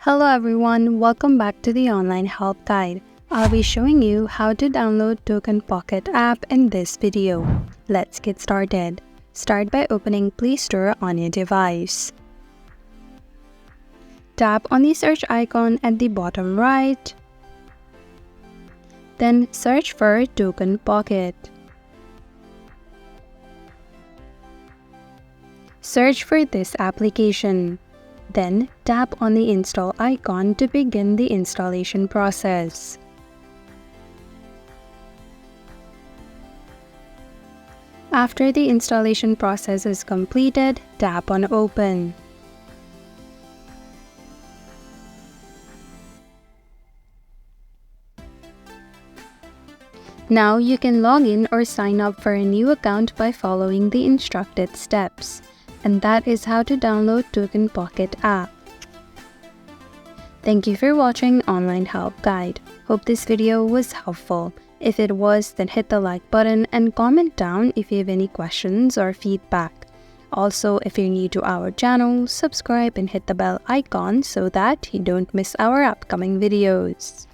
Hello everyone, welcome back to the online help guide. I'll be showing you how to download TokenPocket app in this video. Let's get started. Start by opening Play Store on your device. Tap on the search icon at the bottom right. Then search for TokenPocket. Search for this application. Then tap on the install icon to begin the installation process. After the installation process is completed, tap on Open. Now you can log in or sign up for a new account by following the instructed steps. And that is how to download TokenPocket app. Thank you for watching Online Help Guide. Hope this video was helpful. If it was, then hit the like button and comment down if you have any questions or feedback. Also, if you're new to our channel, subscribe and hit the bell icon so that you don't miss our upcoming videos.